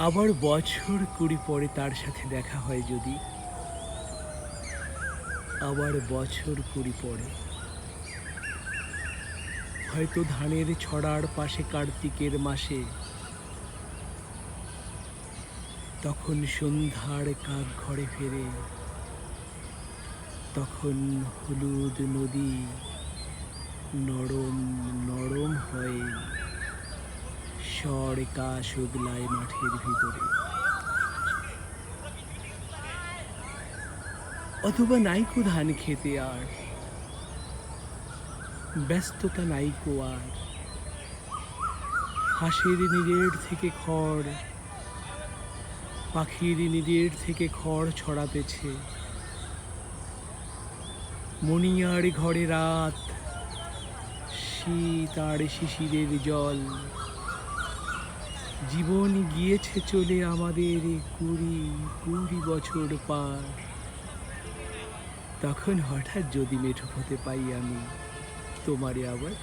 আবার বছর কুড়ি পরে তার সাথে দেখা হয় যদি, আবার বছর কুড়ি পরে হয়তো ধানের ছড়ার পাশে কার্তিকের মাসে, তখন সন্ধ্যার কাক ঘরে ফেরে, তখন হলুদ নদী নরম নরম হয়ে স্বর কা শুগলায় মাঠের ভিতরে। অথবা নাইকো ধান খেতে আর ব্যস্ততা নাইকো আর, হাঁসের নিরেট থেকে খড়, পাখির নিরেট থেকে খড় ছড়াতেছে, মণিয়ার ঘরে রাত, শীত আর শিশিরের জল। জীবন গিয়েছে চলে আমাদের কুড়ি কুড়ি বছর পার। তখন হঠাৎ যদি মেঠো হতে পাই আমি তোমারে আবার